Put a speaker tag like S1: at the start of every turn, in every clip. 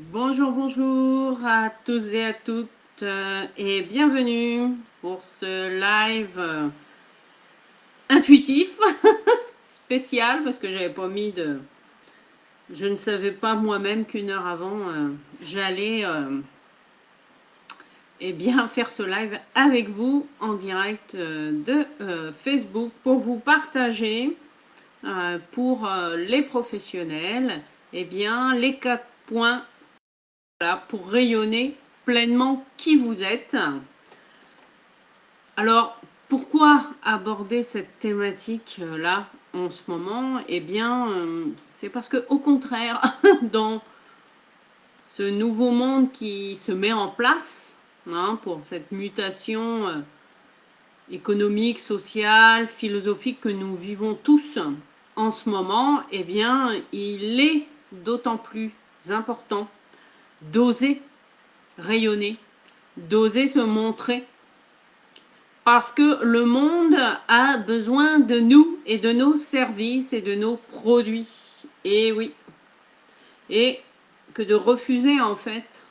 S1: Bonjour, bonjour à tous et à toutes et bienvenue pour ce live intuitif, spécial parce que j'avais pas mis de... Je ne savais pas moi-même qu'une heure avant j'allais bien faire ce live avec vous en direct de Facebook pour vous partager pour les professionnels bien les 4 points pour rayonner pleinement qui vous êtes. Alors, pourquoi aborder cette thématique-là en ce moment? C'est parce que, au contraire, dans ce nouveau monde qui se met en place, pour cette mutation économique, sociale, philosophique que nous vivons tous en ce moment, il est d'autant plus important d'oser rayonner, d'oser se montrer, parce que le monde a besoin de nous et de nos services et de nos produits. Et oui. Et que de refuser en fait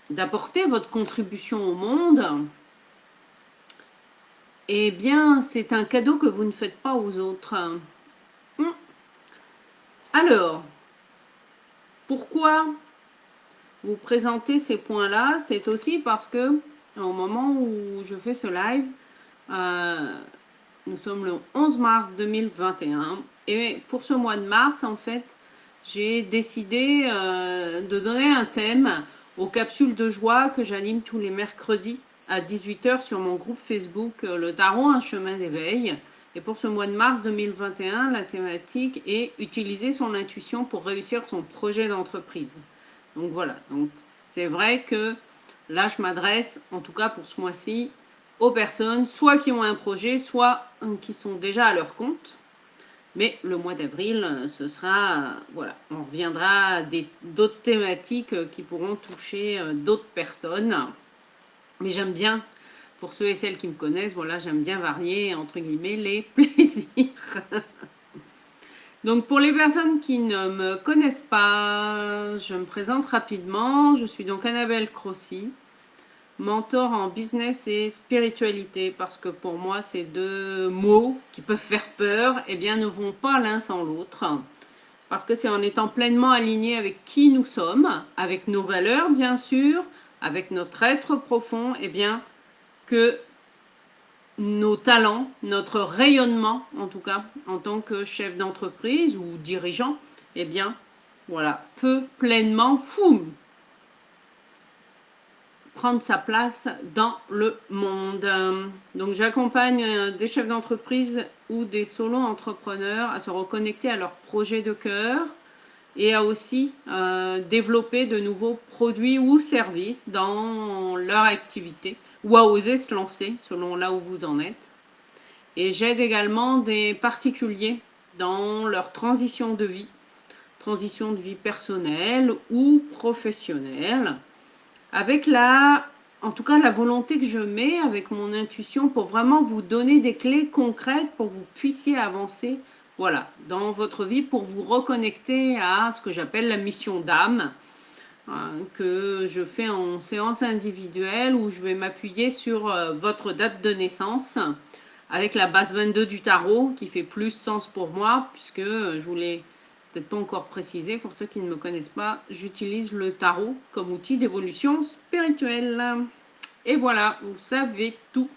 S1: d'apporter votre contribution au monde, c'est un cadeau que vous ne faites pas aux autres. Alors, pourquoi vous présenter ces points-là? C'est aussi parce que au moment où je fais ce live, nous sommes le 11 mars 2021 et pour ce mois de mars, en fait, j'ai décidé de donner un thème aux capsules de joie que j'anime tous les mercredis à 18h sur mon groupe Facebook Le Tarot, un chemin d'éveil. Et pour ce mois de mars 2021, la thématique est utiliser son intuition pour réussir son projet d'entreprise. Donc voilà, donc c'est vrai que là je m'adresse, en tout cas pour ce mois-ci, aux personnes soit qui ont un projet, soit qui sont déjà à leur compte. Mais le mois d'avril, ce sera, voilà, on reviendra à d'autres thématiques qui pourront toucher d'autres personnes. Mais j'aime bien, pour ceux et celles qui me connaissent, voilà, j'aime bien varier, entre guillemets, les plaisirs. Donc pour les personnes qui ne me connaissent pas, je me présente rapidement. Je suis donc Annabelle Crossi, mentor en business et spiritualité, parce que pour moi ces deux mots qui peuvent faire peur, ne vont pas l'un sans l'autre. Parce que c'est en étant pleinement aligné avec qui nous sommes, avec nos valeurs bien sûr, avec notre être profond, que nos talents, notre rayonnement en tout cas, en tant que chef d'entreprise ou dirigeant, voilà, peut pleinement prendre sa place dans le monde. Donc j'accompagne des chefs d'entreprise ou des solo-entrepreneurs à se reconnecter à leurs projets de cœur et à aussi développer de nouveaux produits ou services dans leur activité ou à oser se lancer selon là où vous en êtes. Et j'aide également des particuliers dans leur transition de vie personnelle ou professionnelle, avec en tout cas la volonté que je mets avec mon intuition pour vraiment vous donner des clés concrètes pour que vous puissiez avancer, voilà, dans votre vie, pour vous reconnecter à ce que j'appelle la mission d'âme, que je fais en séance individuelle où je vais m'appuyer sur votre date de naissance avec la base 22 du tarot qui fait plus sens pour moi, puisque je vous l'ai peut-être pas encore précisé, pour ceux qui ne me connaissent pas, j'utilise le tarot comme outil d'évolution spirituelle. Et voilà, vous savez tout.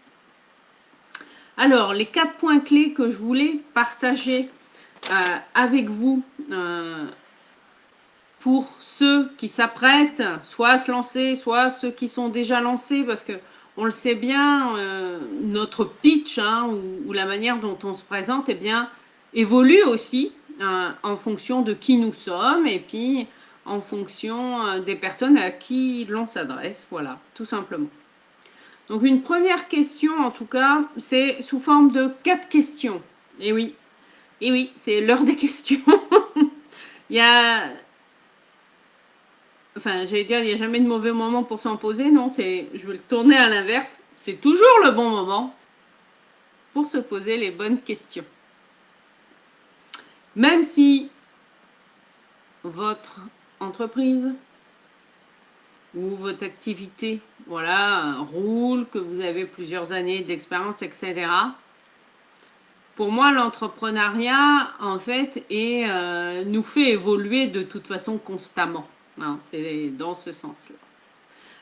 S1: Alors, les 4 points clés que je voulais partager avec vous pour ceux qui s'apprêtent soit à se lancer, soit ceux qui sont déjà lancés, parce que on le sait bien, notre pitch ou la manière dont on se présente évolue aussi en fonction de qui nous sommes et puis en fonction des personnes à qui l'on s'adresse, voilà, tout simplement. Donc une première question en tout cas, c'est sous forme de 4 questions. Et oui, c'est l'heure des questions. Il y a j'allais dire, il n'y a jamais de mauvais moment pour s'en poser. Non, je vais le tourner à l'inverse. C'est toujours le bon moment pour se poser les bonnes questions. Même si votre entreprise où votre activité, voilà, roule, que vous avez plusieurs années d'expérience, etc. Pour moi, l'entrepreneuriat, en fait, nous fait évoluer de toute façon constamment. Hein, c'est dans ce sens-là.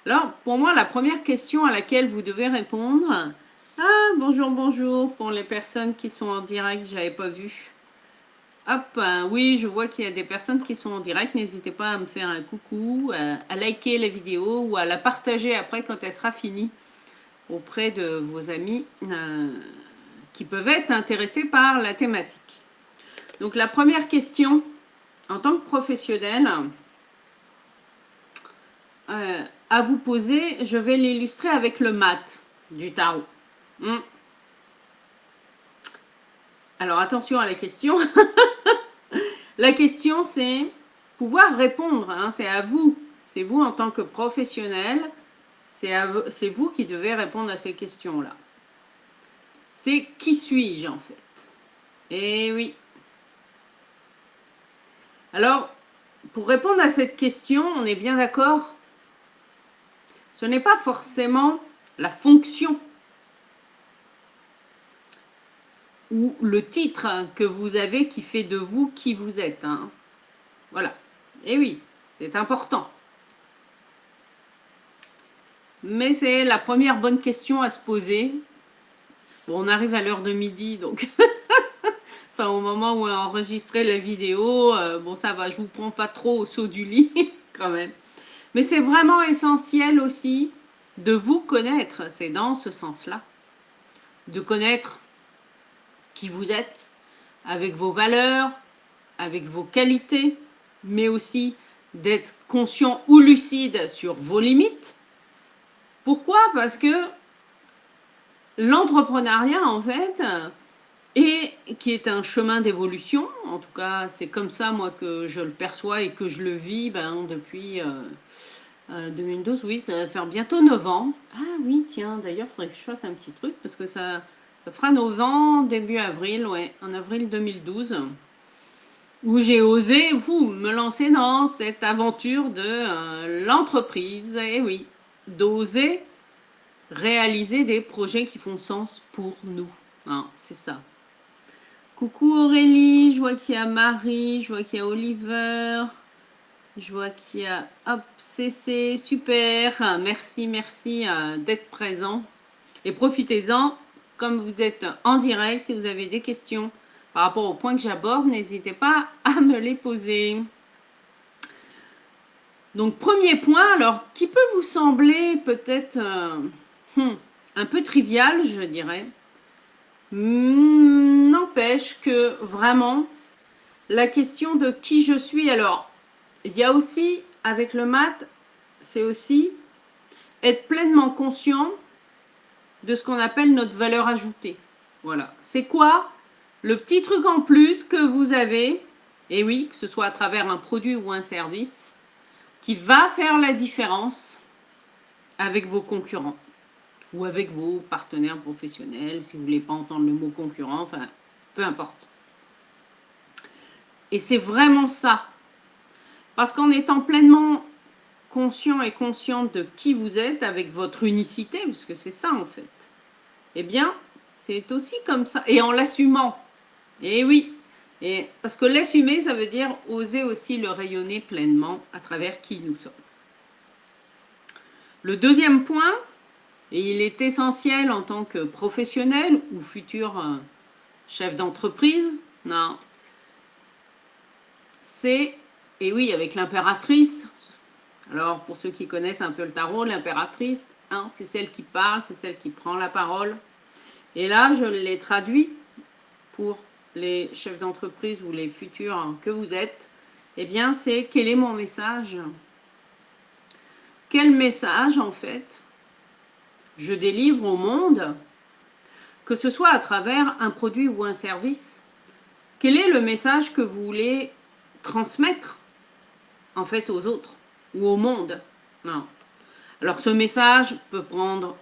S1: Alors, pour moi, la première question à laquelle vous devez répondre... Ah, bonjour, bonjour, pour les personnes qui sont en direct, j'avais pas vu. Hop, oui, je vois qu'il y a des personnes qui sont en direct. N'hésitez pas à me faire un coucou, à liker la vidéo ou à la partager après quand elle sera finie auprès de vos amis qui peuvent être intéressés par la thématique. Donc la première question, en tant que professionnel, à vous poser, je vais l'illustrer avec le mat du tarot. Alors attention à la question. La question c'est pouvoir répondre, hein, c'est à vous. C'est vous en tant que professionnel, c'est vous qui devez répondre à ces questions-là. C'est qui suis-je en fait? Eh oui. Alors, pour répondre à cette question, on est bien d'accord? Ce n'est pas forcément la fonction ou le titre que vous avez qui fait de vous qui vous êtes. Hein. Voilà. Et oui, c'est important. Mais c'est la première bonne question à se poser. Bon, on arrive à l'heure de midi, donc... enfin, au moment où on a enregistré la vidéo, bon, ça va, je vous prends pas trop au saut du lit, quand même. Mais c'est vraiment essentiel aussi de vous connaître, c'est dans ce sens-là. De connaître qui vous êtes, avec vos valeurs, avec vos qualités, mais aussi d'être conscient ou lucide sur vos limites. Pourquoi? Parce que l'entrepreneuriat, en fait, qui est un chemin d'évolution, en tout cas, c'est comme ça, moi, que je le perçois et que je le vis depuis 2012, oui, ça va faire bientôt 9 ans. Ah oui, tiens, d'ailleurs, il faudrait que je fasse un petit truc, parce que ça fera 9 ans, début avril, ouais, en avril 2012, où j'ai osé me lancer dans cette aventure de l'entreprise, et oui, d'oser réaliser des projets qui font sens pour nous. Hein, c'est ça. Coucou Aurélie, je vois qu'il y a Marie, je vois qu'il y a Oliver, je vois qu'il y a hop, CC, super, merci, merci d'être présent. Et profitez-en, comme vous êtes en direct, si vous avez des questions par rapport au point que j'aborde, n'hésitez pas à me les poser. Donc premier point, alors qui peut vous sembler peut-être un peu trivial, je dirais. N'empêche que vraiment, la question de qui je suis, alors, il y a aussi, avec le mat, c'est aussi être pleinement conscient de ce qu'on appelle notre valeur ajoutée. Voilà. C'est quoi le petit truc en plus que vous avez, et oui, que ce soit à travers un produit ou un service, qui va faire la différence avec vos concurrents ou avec vos partenaires professionnels, si vous ne voulez pas entendre le mot concurrent, enfin, peu importe. Et c'est vraiment ça. Parce qu'en étant pleinement conscient et consciente de qui vous êtes, avec votre unicité, parce que c'est ça en fait, eh bien, c'est aussi comme ça. Et en l'assumant. Et oui. Et parce que l'assumer, ça veut dire oser aussi le rayonner pleinement à travers qui nous sommes. Le deuxième point, et il est essentiel en tant que professionnel ou futur chef d'entreprise, non, c'est, et oui, avec l'impératrice. Alors, pour ceux qui connaissent un peu le tarot, l'impératrice, hein, c'est celle qui parle, c'est celle qui prend la parole. Et là, je l'ai traduit pour les chefs d'entreprise ou les futurs que vous êtes. Eh bien, c'est quel est mon message? Quel message, en fait, je délivre au monde, que ce soit à travers un produit ou un service? Quel est le message que vous voulez transmettre, en fait, aux autres ou au monde? Non. Alors, ce message peut prendre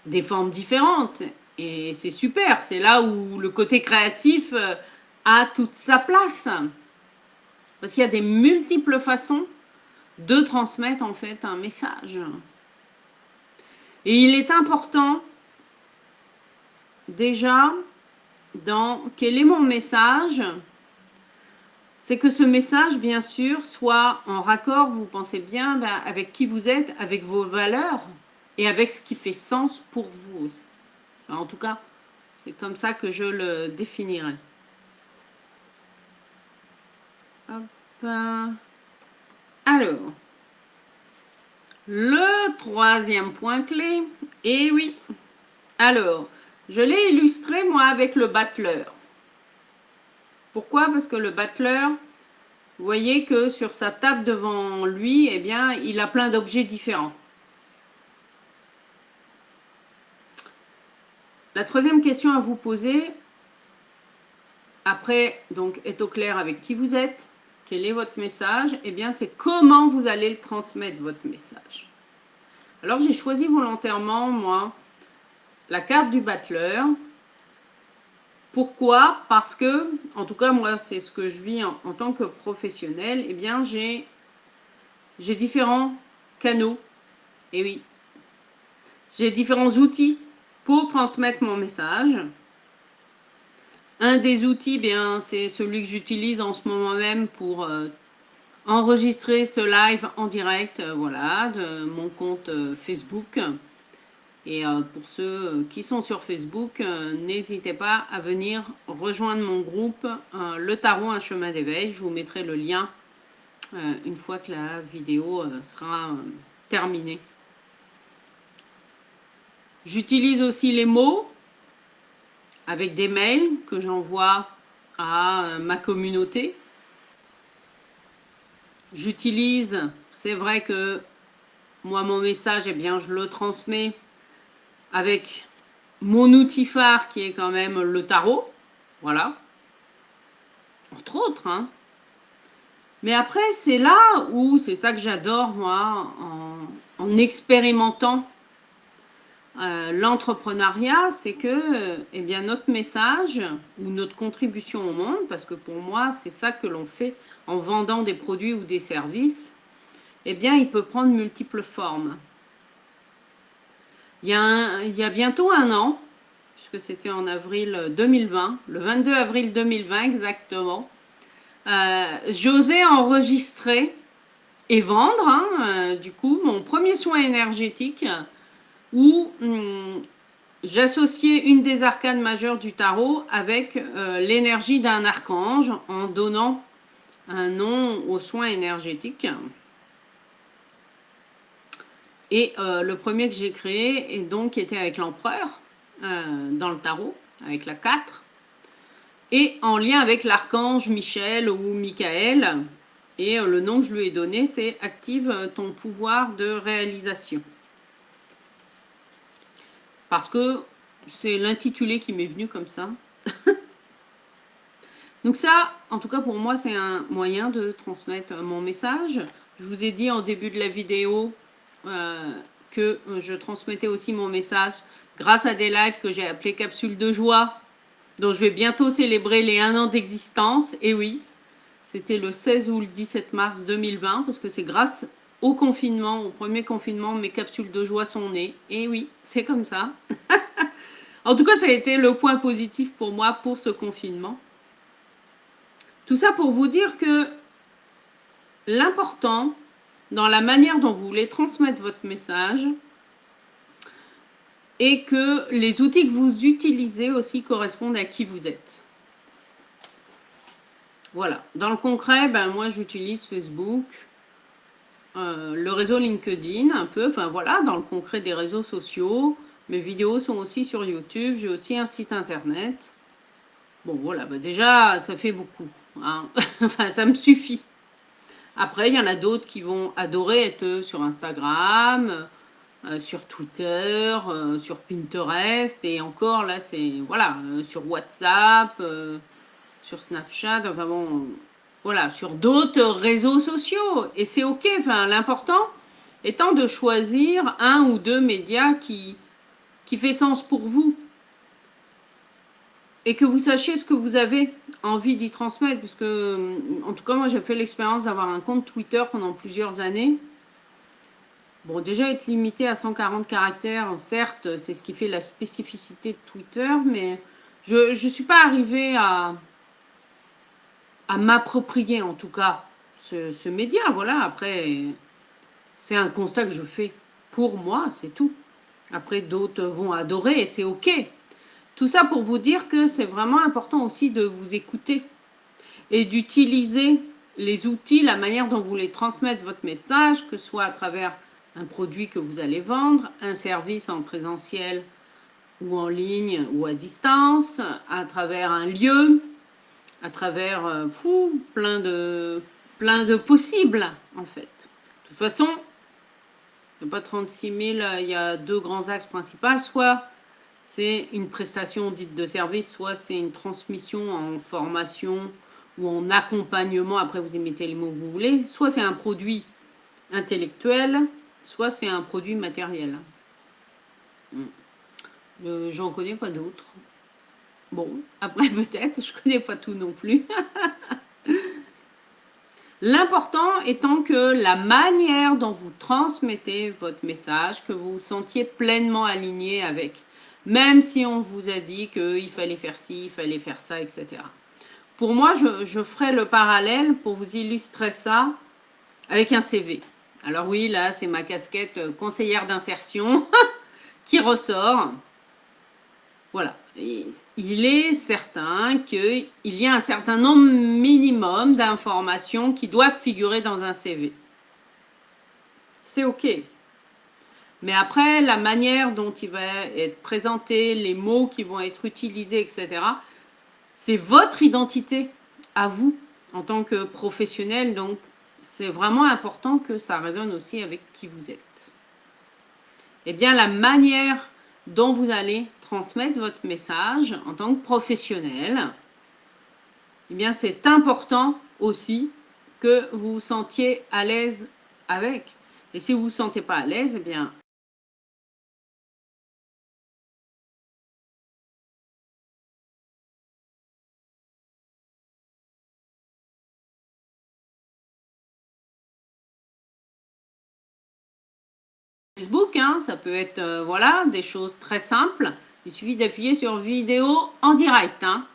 S1: des formes différentes et c'est super. C'est là où le côté créatif a toute sa place. Parce qu'il y a des multiples façons de transmettre en fait un message. Et il est important déjà dans quel est mon message, c'est que ce message bien sûr soit en raccord, vous pensez bien, avec qui vous êtes, avec vos valeurs et avec ce qui fait sens pour vous aussi. Enfin, en tout cas, c'est comme ça que je le définirais. Hop. Alors, le troisième point clé, et oui, alors, je l'ai illustré moi avec le battleur. Pourquoi? Parce que le battleur, vous voyez que sur sa table devant lui, eh bien, il a plein d'objets différents. La troisième question à vous poser, après, donc, être au clair avec qui vous êtes, quel est votre message, eh bien, c'est comment vous allez le transmettre, votre message. Alors, j'ai choisi volontairement, moi, la carte du battleur. Pourquoi? Parce que, en tout cas, moi, c'est ce que je vis en tant que professionnel, eh bien, j'ai différents canaux, et oui, j'ai différents outils pour transmettre mon message. Un des outils, bien, c'est celui que j'utilise en ce moment même pour enregistrer ce live en direct, voilà, de mon compte Facebook. Et pour ceux qui sont sur Facebook, n'hésitez pas à venir rejoindre mon groupe Le Tarot, un chemin d'éveil. Je vous mettrai le lien une fois que la vidéo sera terminée. J'utilise aussi les mots avec des mails que j'envoie à ma communauté. J'utilise, c'est vrai que moi, mon message, eh bien, je le transmets avec mon outil phare qui est quand même le tarot, voilà, entre autres, hein. Mais après, c'est là où, c'est ça que j'adore, moi, en expérimentant l'entrepreneuriat, c'est que, eh bien, notre message ou notre contribution au monde, parce que pour moi, c'est ça que l'on fait en vendant des produits ou des services, eh bien, il peut prendre multiples formes. Il y a bientôt un an, puisque c'était en avril 2020, le 22 avril 2020 exactement, j'osais enregistrer et vendre, hein, du coup, mon premier soin énergétique où j'associais une des arcanes majeures du tarot avec l'énergie d'un archange en donnant un nom au soin énergétique. Et le premier que j'ai créé, et donc, était avec l'empereur dans le tarot, avec la 4, et en lien avec l'archange Michel ou Michael. Et le nom que je lui ai donné, c'est « Active ton pouvoir de réalisation ». Parce que c'est l'intitulé qui m'est venu comme ça. Donc ça, en tout cas pour moi, c'est un moyen de transmettre mon message. Je vous ai dit en début de la vidéo que je transmettais aussi mon message grâce à des lives que j'ai appelés capsules de joie, dont je vais bientôt célébrer les 1 an d'existence. Et oui, c'était le 16 ou le 17 mars 2020, parce que c'est grâce au confinement, au premier confinement, mes capsules de joie sont nées. Et oui, c'est comme ça. En tout cas, ça a été le point positif pour moi pour ce confinement. Tout ça pour vous dire que l'important, dans la manière dont vous voulez transmettre votre message, et que les outils que vous utilisez aussi correspondent à qui vous êtes. Voilà. Dans le concret, ben, moi j'utilise Facebook, le réseau LinkedIn un peu, enfin voilà, dans le concret des réseaux sociaux. Mes vidéos sont aussi sur YouTube, j'ai aussi un site internet. Bon voilà, ben déjà ça fait beaucoup, hein. Enfin ça me suffit. Après, il y en a d'autres qui vont adorer être sur Instagram, sur Twitter, sur Pinterest, et encore là, c'est, voilà, sur WhatsApp, sur Snapchat, enfin bon, voilà, sur d'autres réseaux sociaux. Et c'est ok, enfin, l'important étant de choisir 1 ou 2 médias qui fait sens pour vous. et que vous sachiez ce que vous avez envie d'y transmettre, parce que, en tout cas, moi, j'ai fait l'expérience d'avoir un compte Twitter pendant plusieurs années. Bon, déjà, être limité à 140 caractères, certes, c'est ce qui fait la spécificité de Twitter, mais je ne suis pas arrivée à m'approprier, en tout cas, ce média. Voilà, après, c'est un constat que je fais pour moi, c'est tout. Après, d'autres vont adorer et c'est OK. Tout ça pour vous dire que c'est vraiment important aussi de vous écouter et d'utiliser les outils, la manière dont vous voulez transmettre votre message, que ce soit à travers un produit que vous allez vendre, un service en présentiel ou en ligne ou à distance, à travers un lieu, à travers plein de possibles en fait. De toute façon, il n'y a pas 36 000, il y a deux grands axes principaux, soit c'est une prestation dite de service, soit c'est une transmission en formation ou en accompagnement, après vous y mettez les mots que vous voulez, soit c'est un produit intellectuel, soit c'est un produit matériel. J'en connais pas d'autres. Bon, après peut-être, je connais pas tout non plus. L'important étant que la manière dont vous transmettez votre message, que vous vous sentiez pleinement aligné avec, même si on vous a dit qu'il fallait faire ci, il fallait faire ça, etc. Pour moi, je ferai le parallèle pour vous illustrer ça avec un CV. Alors oui, là, c'est ma casquette conseillère d'insertion qui ressort. Voilà. Il est certain qu'il y a un certain nombre minimum d'informations qui doivent figurer dans un CV. C'est OK. Mais après, la manière dont il va être présenté, les mots qui vont être utilisés, etc., c'est votre identité à vous en tant que professionnel. Donc, c'est vraiment important que ça résonne aussi avec qui vous êtes. Eh bien, la manière dont vous allez transmettre votre message en tant que professionnel, eh bien, c'est important aussi que vous vous sentiez à l'aise avec. Et si vous ne vous sentez pas à l'aise, eh bien, Facebook, hein, ça peut être voilà, des choses très simples. Il suffit d'appuyer sur vidéo en direct. Hein.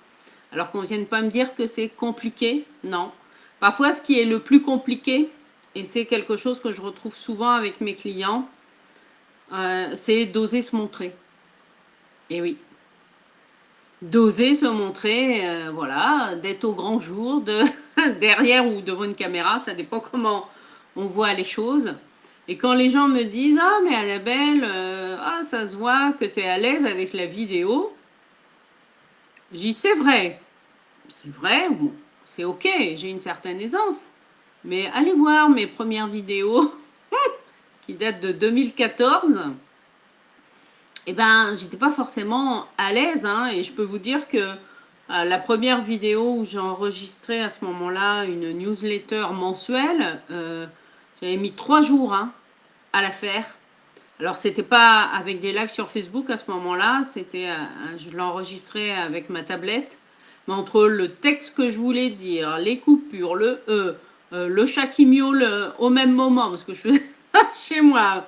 S1: Alors qu'on ne vienne pas me dire que c'est compliqué. Non. Parfois, ce qui est le plus compliqué, et c'est quelque chose que je retrouve souvent avec mes clients, c'est d'oser se montrer. Et oui. D'oser se montrer, voilà, d'être au grand jour, derrière ou devant une caméra, ça dépend comment on voit les choses. Et quand les gens me disent ah mais Annabelle, ça se voit que tu es à l'aise avec la vidéo, je dis c'est vrai, bon, c'est ok, j'ai une certaine aisance. Mais allez voir mes premières vidéos qui datent de 2014. Eh ben, j'étais pas forcément à l'aise, hein, et je peux vous dire que la première vidéo où j'ai enregistré à ce moment-là une newsletter mensuelle, j'avais mis 3 jours hein, à la faire. Alors, c'était pas avec des lives sur Facebook à ce moment-là, c'était, je l'enregistrais avec ma tablette. Mais entre le texte que je voulais dire, les coupures, le chat qui miaule au même moment, parce que je faisais chez moi,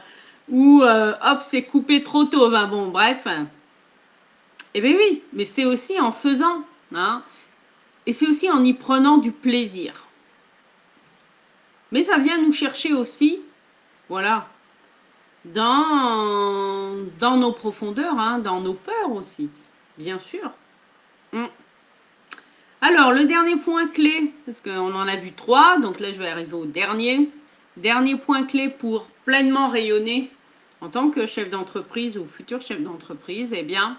S1: ou hop, c'est coupé trop tôt, enfin bon, bref. Eh bien oui, mais c'est aussi en faisant, hein, et c'est aussi en y prenant du plaisir. Mais ça vient nous chercher aussi, voilà, dans nos profondeurs, hein, dans nos peurs aussi, bien sûr. Alors, le dernier point clé, parce qu'on en a vu 3, donc là je vais arriver au dernier. Dernier point clé pour pleinement rayonner en tant que chef d'entreprise ou futur chef d'entreprise, eh bien,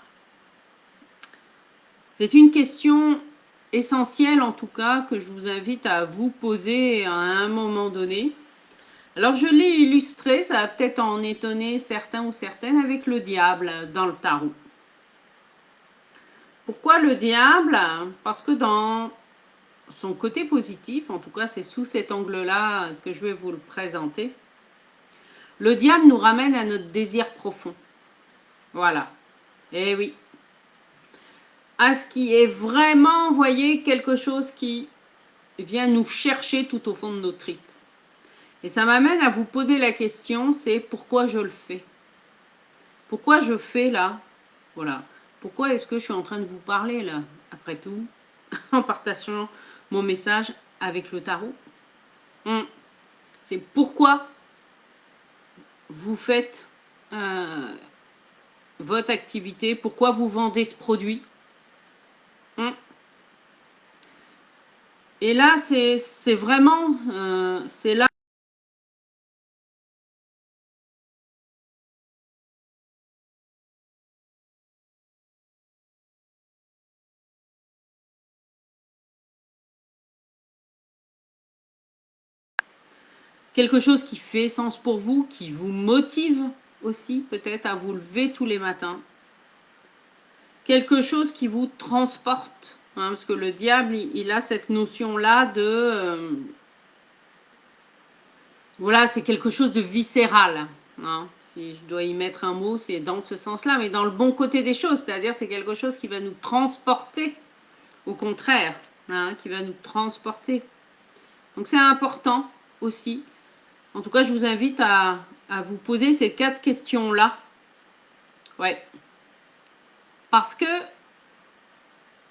S1: c'est une question essentielle en tout cas que je vous invite à vous poser à un moment donné. Alors je l'ai illustré, ça va peut-être en étonner certains ou certaines avec le diable dans le tarot. Pourquoi le diable? Parce que dans son côté positif, en tout cas c'est sous cet angle-là que je vais vous le présenter, le diable nous ramène à notre désir profond. Voilà. Eh oui. à ce qui est vraiment, vous voyez, quelque chose qui vient nous chercher tout au fond de nos tripes. Et ça m'amène à vous poser la question, c'est pourquoi je le fais? Pourquoi je fais là? Voilà. Pourquoi est-ce que je suis en train de vous parler là, après tout, en partageant mon message avec le tarot? C'est pourquoi vous faites votre activité, pourquoi vous vendez ce produit. Et là, c'est vraiment, c'est là quelque chose qui fait sens pour vous, qui vous motive aussi peut-être à vous lever tous les matins. Quelque chose qui vous transporte, hein, parce que le diable, il a cette notion-là de... voilà, c'est quelque chose de viscéral. Hein. Si je dois y mettre un mot, c'est dans ce sens-là, mais dans le bon côté des choses, c'est-à-dire c'est quelque chose qui va nous transporter, au contraire, hein, qui va nous transporter. Donc c'est important aussi. En tout cas, je vous invite à vous poser ces 4 questions-là. Ouais. Parce que,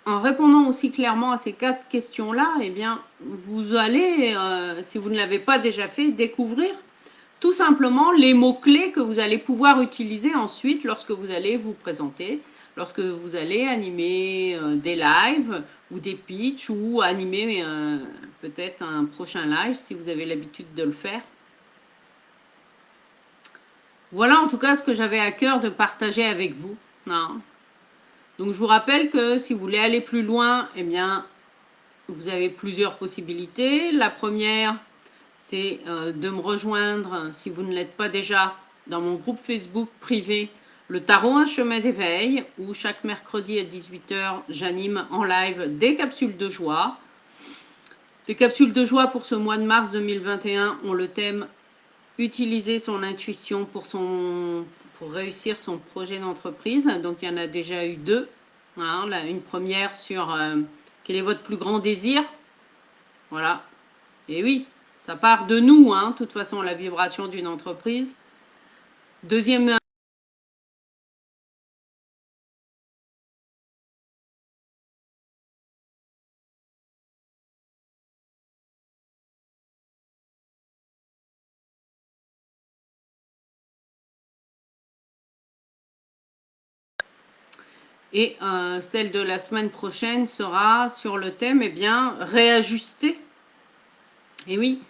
S1: en répondant aussi clairement à ces 4 questions-là, eh bien, vous allez, si vous ne l'avez pas déjà fait, découvrir tout simplement les mots-clés que vous allez pouvoir utiliser ensuite lorsque vous allez vous présenter, lorsque vous allez animer des lives ou des pitchs ou animer peut-être un prochain live si vous avez l'habitude de le faire. Voilà en tout cas ce que j'avais à cœur de partager avec vous. Non. Donc je vous rappelle que si vous voulez aller plus loin, eh bien, vous avez plusieurs possibilités. La première, c'est de me rejoindre, si vous ne l'êtes pas déjà, dans mon groupe Facebook privé, le Tarot, un chemin d'éveil, où chaque mercredi à 18 h, j'anime en live des capsules de joie. Les capsules de joie pour ce mois de mars 2021 ont le thème « Utiliser son intuition pour réussir son projet d'entreprise ». Donc il y en a déjà eu 2. Hein, une première sur quel est votre plus grand désir. Voilà. Et oui, ça part de nous, hein, de toute façon, la vibration d'une entreprise. Deuxième. Et celle de la semaine prochaine sera sur le thème, eh bien, réajuster. Et oui,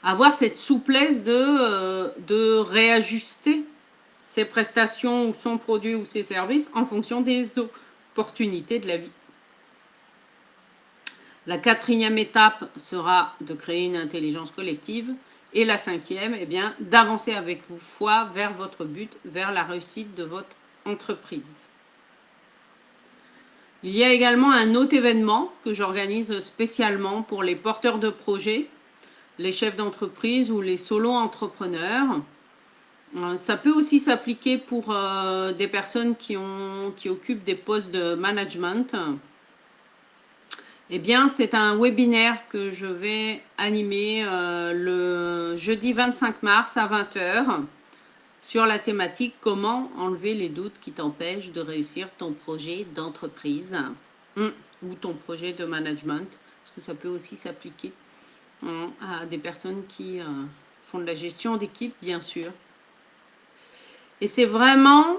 S1: avoir cette souplesse de réajuster ses prestations ou son produit ou ses services en fonction des opportunités de la vie. La 4e étape sera de créer une intelligence collective. Et la 5e, eh bien, d'avancer avec vous foi vers votre but, vers la réussite de votre entreprise. Il y a également un autre événement que j'organise spécialement pour les porteurs de projets, les chefs d'entreprise ou les solo-entrepreneurs. Ça peut aussi s'appliquer pour des personnes qui occupent des postes de management. Eh bien, c'est un webinaire que je vais animer le jeudi 25 mars à 20 h sur la thématique « Comment enlever les doutes qui t'empêchent de réussir ton projet d'entreprise ou ton projet de management ». Parce que ça peut aussi s'appliquer à des personnes qui font de la gestion d'équipe, bien sûr. Et c'est vraiment,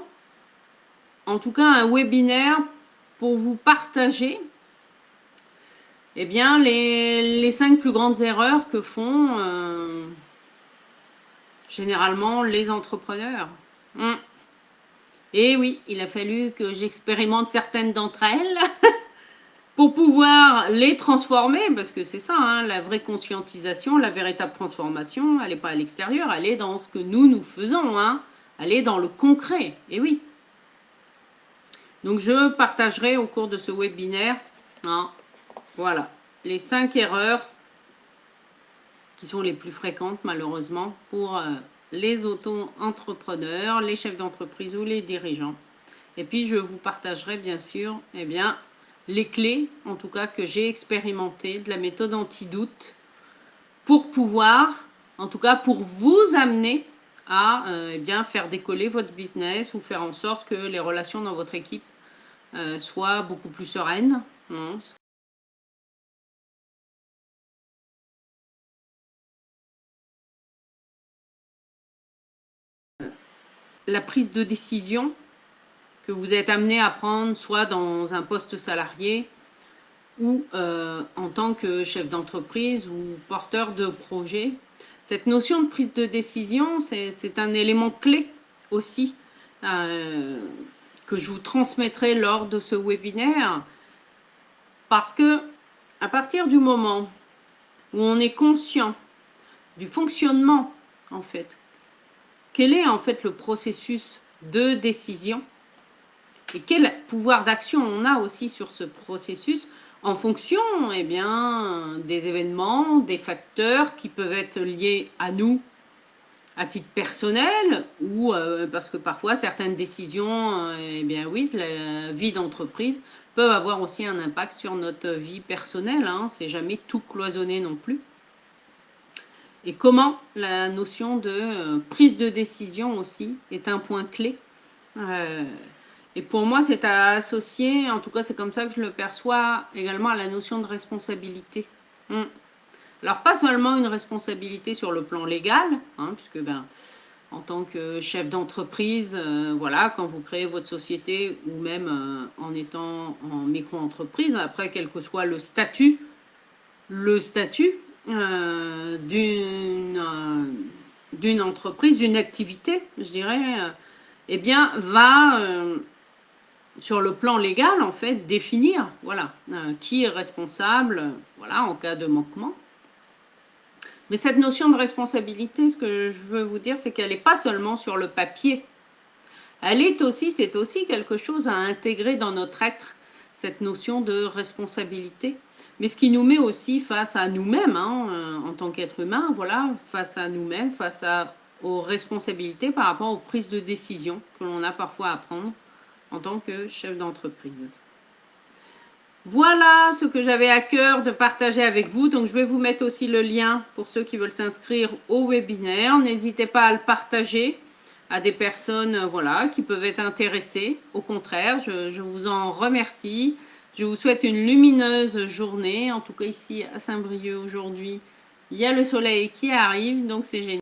S1: en tout cas, un webinaire pour vous partager eh bien, les 5 plus grandes erreurs que font généralement les entrepreneurs. Et oui, il a fallu que j'expérimente certaines d'entre elles pour pouvoir les transformer, parce que c'est ça, hein, la vraie conscientisation, la véritable transformation, elle n'est pas à l'extérieur, elle est dans ce que nous faisons, hein, elle est dans le concret, et oui. Donc je partagerai au cours de ce webinaire, hein, voilà, les 5 erreurs qui sont les plus fréquentes malheureusement pour les auto-entrepreneurs, les chefs d'entreprise ou les dirigeants. Et puis je vous partagerai bien sûr, eh bien, les clés, en tout cas que j'ai expérimentées, de la méthode anti-doute, pour pouvoir, en tout cas pour vous amener à eh bien, faire décoller votre business ou faire en sorte que les relations dans votre équipe soient beaucoup plus sereines. Non. La prise de décision que vous êtes amené à prendre, soit dans un poste salarié ou en tant que chef d'entreprise ou porteur de projet. Cette notion de prise de décision, c'est un élément clé aussi que je vous transmettrai lors de ce webinaire, parce que à partir du moment où on est conscient du fonctionnement, en fait, quel est en fait le processus de décision et quel pouvoir d'action on a aussi sur ce processus en fonction eh bien, des événements, des facteurs qui peuvent être liés à nous à titre personnel ou parce que parfois certaines décisions eh bien oui, de la vie d'entreprise peuvent avoir aussi un impact sur notre vie personnelle, hein, c'est jamais tout cloisonné non plus. Et comment la notion de prise de décision aussi est un point clé. Et pour moi, c'est à associer, en tout cas c'est comme ça que je le perçois, également à la notion de responsabilité. Alors pas seulement une responsabilité sur le plan légal, hein, puisque ben, en tant que chef d'entreprise, voilà, quand vous créez votre société ou même en étant en micro-entreprise, après quel que soit le statut d'une entreprise, d'une activité, je dirais, eh bien, va, sur le plan légal, en fait, définir, voilà, qui est responsable, voilà, en cas de manquement. Mais cette notion de responsabilité, ce que je veux vous dire, c'est qu'elle n'est pas seulement sur le papier. Elle est aussi, c'est aussi quelque chose à intégrer dans notre être, cette notion de responsabilité. Mais ce qui nous met aussi face à nous-mêmes, hein, en tant qu'être humain, voilà, face à nous-mêmes, aux responsabilités par rapport aux prises de décision que l'on a parfois à prendre en tant que chef d'entreprise. Voilà ce que j'avais à cœur de partager avec vous. Donc, je vais vous mettre aussi le lien pour ceux qui veulent s'inscrire au webinaire. N'hésitez pas à le partager à des personnes voilà, qui peuvent être intéressées. Au contraire, je vous en remercie. Je vous souhaite une lumineuse journée. En tout cas, ici à Saint-Brieuc aujourd'hui, il y a le soleil qui arrive, donc c'est génial.